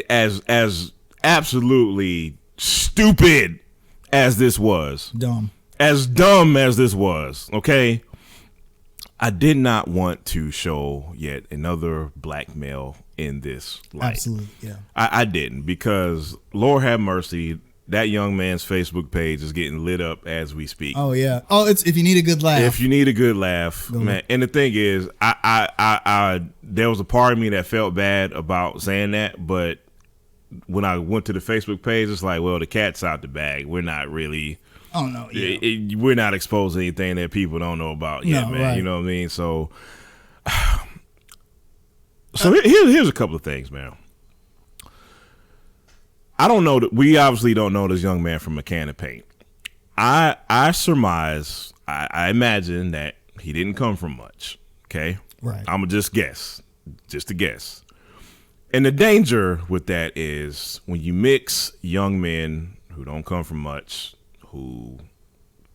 As absolutely stupid as this was. As dumb as this was, okay? I did not want to show yet another black male in this light. Absolutely, yeah. I didn't, because Lord have mercy, that young man's Facebook page is getting lit up as we speak. Oh yeah. Oh, it's if you need a good laugh. If you need a good laugh, man. And the thing is, I there was a part of me that felt bad about saying that, but when I went to the Facebook page, it's like, well, the cat's out the bag. We're not really. Oh no. Yeah. We're not exposing anything that people don't know about yet, man. Right. You know what I mean? So here's a couple of things, man. I don't know that we obviously don't know this young man from a can of paint. I surmise, I imagine that he didn't come from much. Okay, right. I'm gonna just a guess. And the danger with that is when you mix young men who don't come from much, who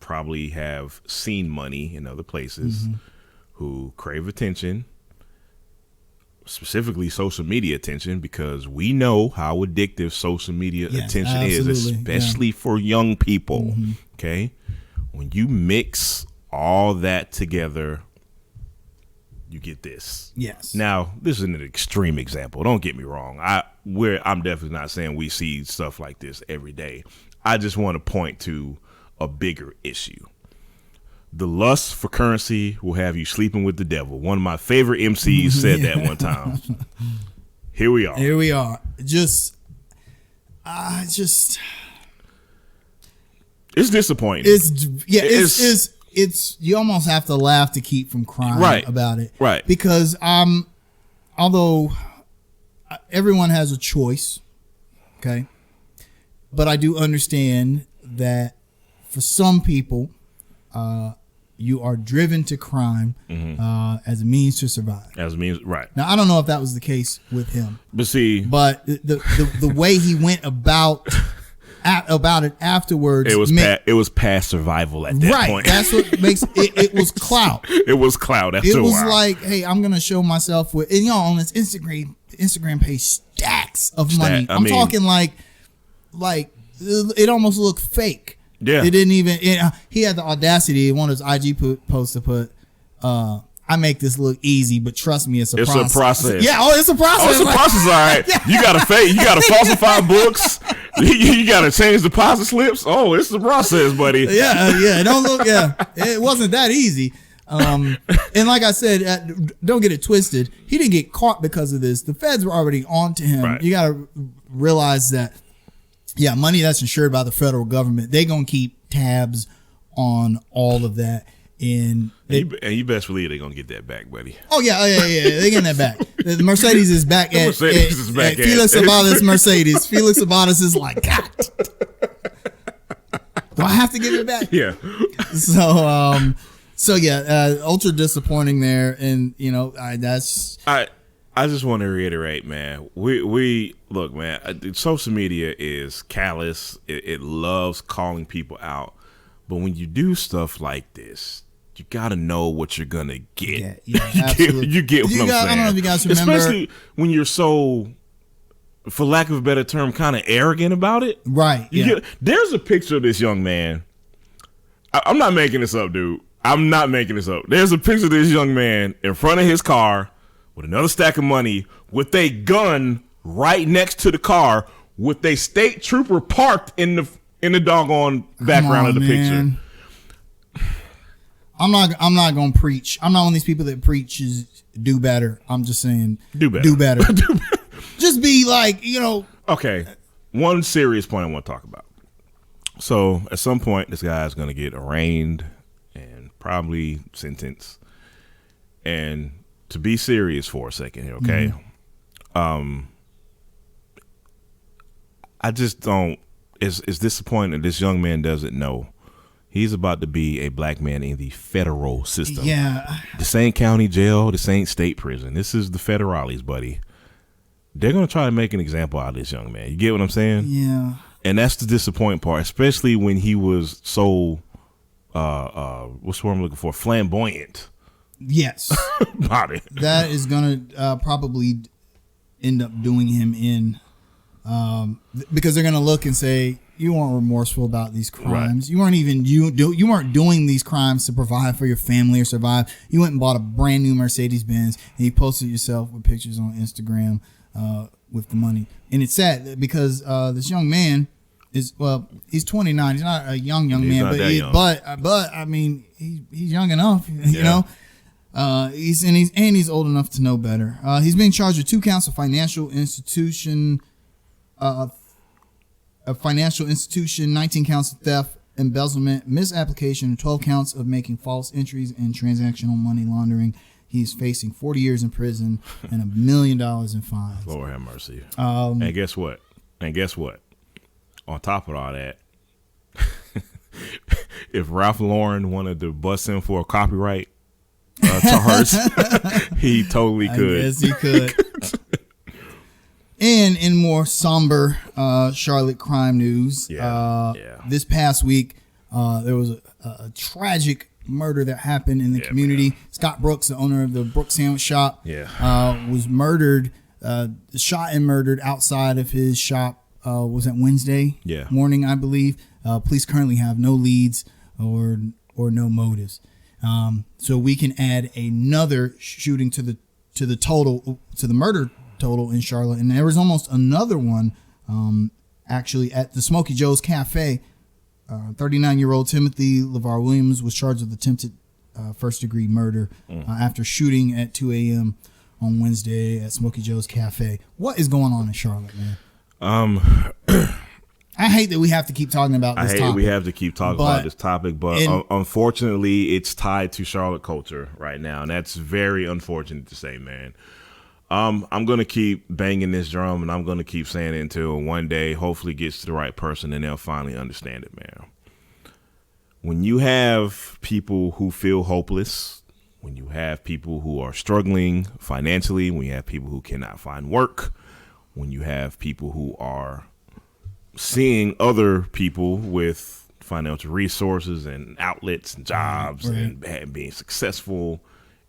probably have seen money in other places, who crave attention. Specifically social media attention, because we know how addictive social media attention is, especially for young people. Okay, when you mix all that together, you get this. Yes. Now, this is an extreme example. Don't get me wrong. I'm definitely not saying we see stuff like this every day. I just want to point to a bigger issue. The lust for currency will have you sleeping with the devil. One of my favorite MCs said that one time. Here we are. It's disappointing. It's you almost have to laugh to keep from crying about it. Right. Because although everyone has a choice, okay, but I do understand that for some people, you are driven to crime as a means to survive. Right. Now, I don't know if that was the case with him. But the way he went about it afterwards, it was past survival at that point. That's what makes it was clout. It was clout after a while. It was like, hey, I'm gonna show myself with, and on his Instagram page, stacks of money. I'm talking like it almost looked fake. Yeah, it didn't even. He had the audacity in one of his IG posts to put, "I make this look easy, but trust me, it's a process." Yeah, it's a process. It's a process. All right, you got to fake. You got to falsify books. You got to change deposit slips. Oh, it's the process, buddy. Yeah. Don't look. Yeah, it wasn't that easy. And like I said, don't get it twisted. He didn't get caught because of this. The feds were already on to him. Right. You got to realize that. Yeah, money that's insured by the federal government, they're going to keep tabs on all of that. And you best believe they're going to get that back, buddy. Oh, yeah. They're getting that back. The Mercedes is back at Felix Abada's Mercedes. Felix Abada's is like, God, do I have to give it back? Yeah. So ultra disappointing there. And, I just want to reiterate, man. We look, man. Social media is callous. It loves calling people out, but when you do stuff like this, you got to know what you're going to get. Yeah, absolutely. You get what I'm saying. I don't know if you guys remember. Especially when you're so, for lack of a better term, kind of arrogant about it. Right. There's a picture of this young man. I'm not making this up, dude. I'm not making this up. There's a picture of this young man in front of his car with another stack of money with a gun right next to the car with a state trooper parked in the doggone background of the picture. I'm not gonna preach. I'm not one of these people that preaches do better. I'm just saying do better. Just be like, Okay. One serious point I want to talk about. So at some point this guy's gonna get arraigned and probably sentenced. And to be serious for a second here, okay? Mm-hmm. I just don't. It's disappointing that this young man doesn't know he's about to be a black man in the federal system. Yeah. This ain't county jail. This ain't state prison. This is the federales, buddy. They're going to try to make an example out of this young man. You get what I'm saying? Yeah. And that's the disappointing part, especially when he was so, what's the word I'm looking for? Flamboyant. Yes. About it. That is going to probably end up doing him in. Because they're going to look and say, you weren't remorseful about these crimes. Right. You weren't doing these crimes to provide for your family or survive. You went and bought a brand new Mercedes Benz and you posted yourself with pictures on Instagram with the money. And it's sad because this young man is, he's 29. He's not a young man, but I mean, he's young enough, you know. He's old enough to know better. He's being charged with 2 counts of financial institution. A financial institution, 19 counts of theft, embezzlement, misapplication, and 12 counts of making false entries and transactional money laundering. He's facing 40 years in prison and $1 million in fines. Lord have mercy. And guess what? On top of all that, if Ralph Lauren wanted to bust him for a copyright charge, he totally could. Yes, he could. And in more somber Charlotte crime news, this past week there was a tragic murder that happened in the community. Man. Scott Brooks, the owner of the Brooks Sandwich Shop, was murdered, shot and murdered outside of his shop. Was that Wednesday morning, I believe. Police currently have no leads or no motives. So we can add another shooting to the murder total in Charlotte, and there was almost another one actually at the Smokey Joe's Cafe. 39-year-old Timothy LeVar Williams was charged with attempted first-degree murder after shooting at 2 a.m. on Wednesday at Smokey Joe's Cafe. What is going on in Charlotte, man? I hate that we have to keep talking about this topic. We have to keep talking about this topic, but unfortunately, it's tied to Charlotte culture right now, and that's very unfortunate to say, man. I'm going to keep banging this drum, and I'm going to keep saying it until one day hopefully gets to the right person and they'll finally understand it, man. When you have people who feel hopeless, when you have people who are struggling financially, when you have people who cannot find work, when you have people who are seeing other people with financial resources and outlets and jobs and being successful,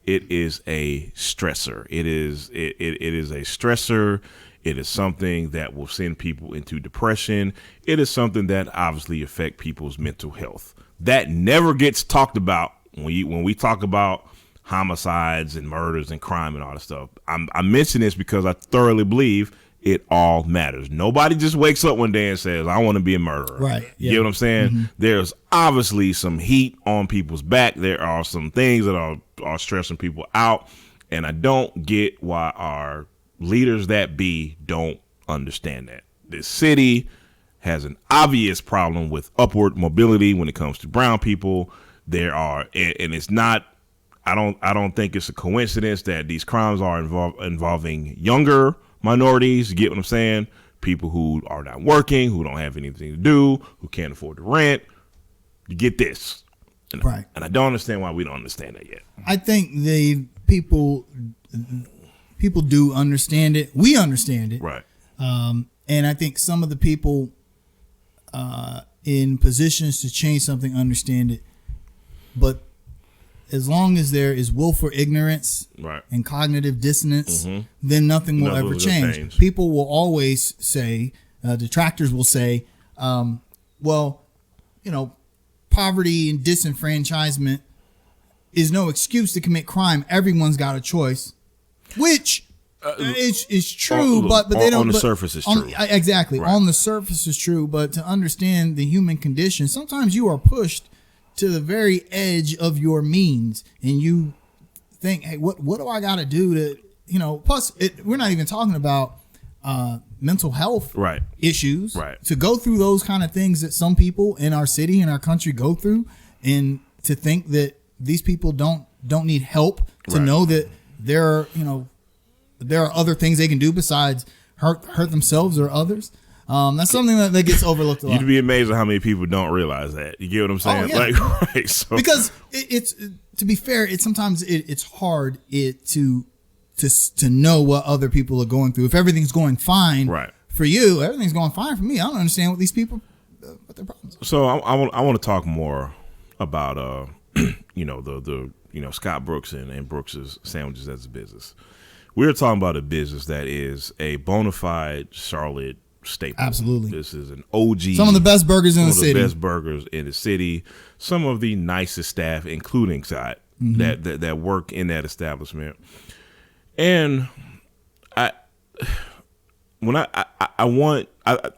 it is a stressor. It is a stressor. It is something that will send people into depression. It is something that obviously affect people's mental health. That never gets talked about when we talk about homicides and murders and crime and all that stuff. I mention this because I thoroughly believe it all matters. Nobody just wakes up one day and says, I want to be a murderer. Right. You know what I'm saying? Mm-hmm. There's obviously some heat on people's back. There are some things that are stressing people out. And I don't get why our leaders that be don't understand that. This city has an obvious problem with upward mobility when it comes to brown people. There are, and it's not, I don't think it's a coincidence that these crimes are involving younger minorities. You get what I'm saying? People who are not working, who don't have anything to do, who can't afford the rent. You get this. And, right. And I don't understand why we don't understand that yet. I think people do understand it. We understand it. Right. And I think some of the people in positions to change something understand it. But as long as there is willful ignorance right. and cognitive dissonance, then nothing will ever change. People will always say, detractors will say, well, you know, poverty and disenfranchisement is no excuse to commit crime. Everyone's got a choice, which is true, but they don't. On the surface, it's true. Exactly. Right. On the surface is true, but to understand the human condition, sometimes you are pushed to the very edge of your means, and you think, hey, what do I got to do to, you know, plus we're not even talking about mental health issues, to go through those kind of things that some people in our city and our country go through, and to think that these people don't need help, to know that there are other things they can do besides hurt themselves or others. That's something that gets overlooked a lot. You'd be amazed at how many people don't realize that. You get what I'm saying? Oh, yeah. Like, so. Because it's to be fair, sometimes it's hard to know what other people are going through. If everything's going fine for you, everything's going fine for me. I don't understand what these people, what their problems are. So I want to talk more about the Scott Brooks and Brooks's sandwiches as a business. We're talking about a business that is a bona fide Charlotte staple. Absolutely. This is an OG. Some of the best burgers in the city. Some of the best burgers in the city. Some of the nicest staff, including Scott, that work in that establishment. And I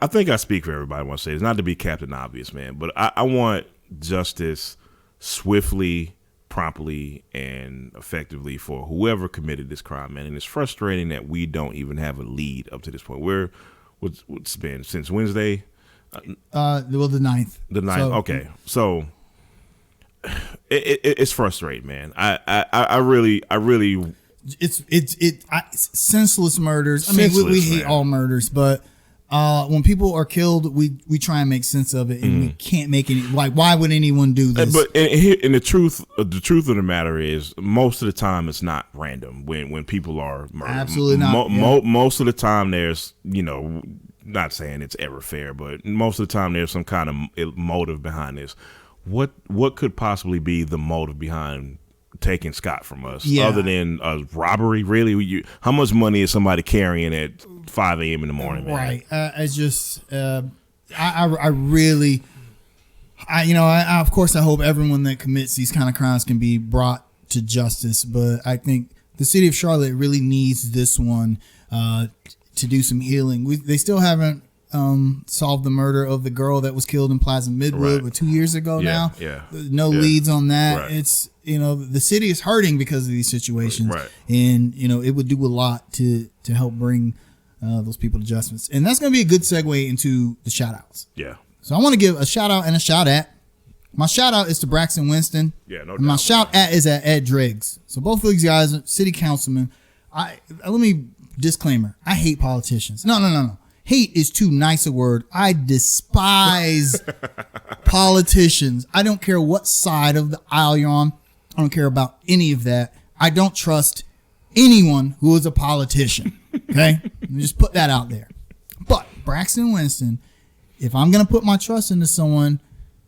think I speak for everybody. I want to say it's not to be Captain Obvious, man, but I want justice swiftly, promptly, and effectively for whoever committed this crime, man. And it's frustrating that we don't even have a lead up to this point. What's been since Wednesday? The 9th. The 9th. So, okay. So it's frustrating, man. I really. It's senseless murders. I mean, we hate all murders, but when people are killed, we try and make sense of it, and we can't make any. Like, why would anyone do this? But and the truth of the matter is, most of the time it's not random when people are murdered. Absolutely not. Most of the time, there's not saying it's ever fair, but most of the time there's some kind of motive behind this. What could possibly be the motive behind taking Scott from us, other than a robbery? Really, how much money is somebody carrying at 5 a.m. in the morning, man? Right. Of course, I hope everyone that commits these kind of crimes can be brought to justice, but I think the city of Charlotte really needs this one to do some healing. They still haven't solved the murder of the girl that was killed in Plaza Midwood 2 years ago now. Yeah. No leads on that. Right. It's, the city is hurting because of these situations. Right. And, it would do a lot to help bring those people to justice. And that's going to be a good segue into the shout-outs. Yeah. So I want to give a shout-out and a shout-at. My shout-out is to Braxton Winston. Yeah, no doubt. And my shout-at is at Ed Driggs. So both of these guys are city councilmen. Let me disclaimer. I hate politicians. No. Hate is too nice a word. I despise politicians. I don't care what side of the aisle you're on. I don't care about any of that. I don't trust anyone who is a politician. Okay? Let me just put that out there. But Braxton Winston, if I'm going to put my trust into someone,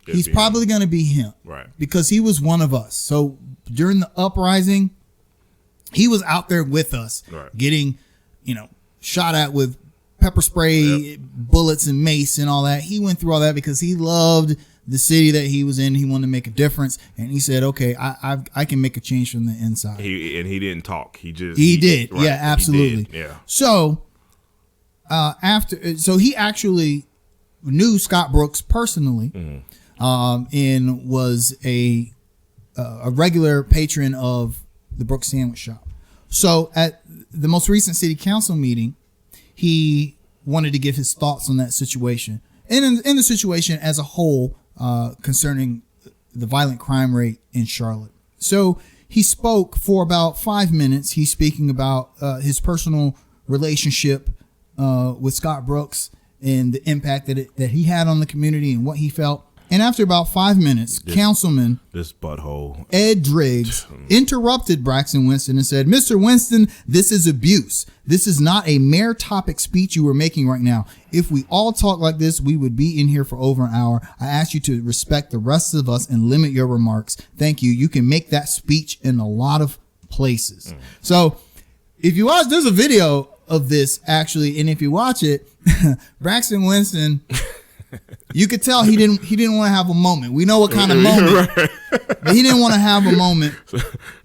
he's probably going to be him. Right. Because he was one of us. So during the uprising, he was out there with us, getting, shot at with pepper spray, bullets, and mace and all that. He went through all that because he loved the city that he was in. He wanted to make a difference, and he said, "Okay, I can make a change from the inside." He didn't talk. He did. Right. Yeah, absolutely. He did. Yeah. So he actually knew Scott Brooks personally, and was a regular patron of the Brooks Sandwich Shop. So at the most recent city council meeting, he wanted to give his thoughts on that situation and in the situation as a whole concerning the violent crime rate in Charlotte. So he spoke for about 5 minutes. He's speaking about his personal relationship with Scott Brooks and the impact that he had on the community and what he felt. And after about 5 minutes, Councilman this butthole Ed Driggs interrupted Braxton Winston and said, "Mr. Winston, this is abuse. This is not a mere topic speech you are making right now. If we all talk like this, we would be in here for over an hour. I ask you to respect the rest of us and limit your remarks. Thank you. You can make that speech in a lot of places." So if you watch, there's a video of this actually, and if you watch it, Braxton Winston, you could tell he didn't want to have a moment. We know what kind of moment, but he didn't want to have a moment.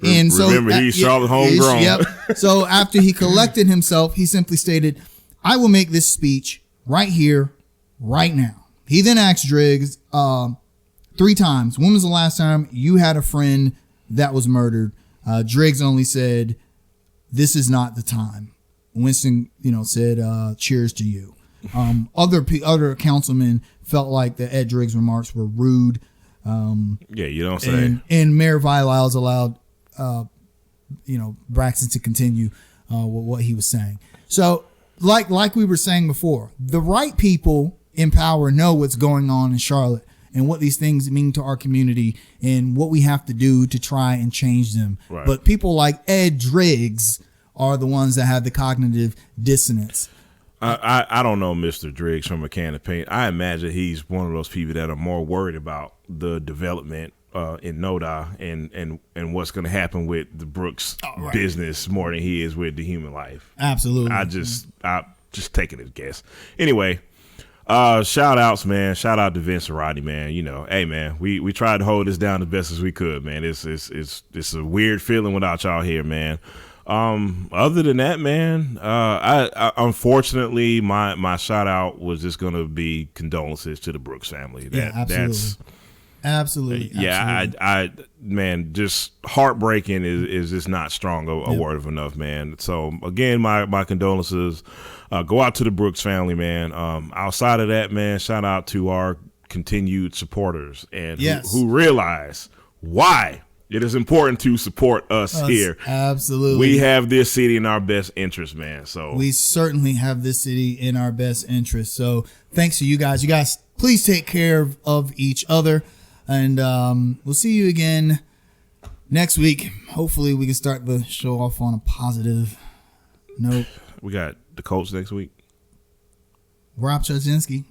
And so remember, he's Charlotte homegrown. Yep. So after he collected himself, he simply stated, "I will make this speech right here, right now." He then asked Driggs 3 times, "When was the last time you had a friend that was murdered?" Driggs only said, "This is not the time." Winston, said, "Cheers to you." Other councilmen felt like the Ed Driggs remarks were rude. You don't say. And Mayor Vilyles allowed, Braxton to continue with what he was saying. So, like we were saying before, the right people in power know what's going on in Charlotte and what these things mean to our community and what we have to do to try and change them. Right. But people like Ed Driggs are the ones that have the cognitive dissonance. I don't know Mr. Driggs from a can of paint. I imagine he's one of those people that are more worried about the development in NODA and what's going to happen with the Brooks business more than he is with the human life. Absolutely. I just taking a guess. Anyway, shout outs, man. Shout out to Vince and Rodney, man. Hey man, we tried to hold this down the best as we could, man. It's a weird feeling without y'all here, man. Other than that, man, I unfortunately my shout out was just gonna be condolences to the Brooks family. Absolutely. Yeah, I man, just heartbreaking is just not strong a word of enough, man. So again, my condolences go out to the Brooks family, man. Outside of that, man, shout out to our continued supporters and who realize why it is important to support us here. Absolutely. We have this city in our best interest, man. So we certainly have this city in our best interest. So thanks to you guys. You guys, please take care of each other. And we'll see you again next week. Hopefully we can start the show off on a positive note. We got the Colts next week. Rob Chudzinski.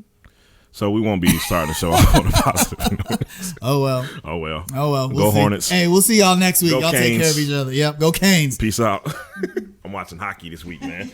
So we won't be starting the show off on a positive note. Oh, well. We'll Go see. Hornets. Hey, we'll see y'all next week. Go Y'all Canes. take care of each other. Yep, go Canes. Peace out. I'm watching hockey this week, man.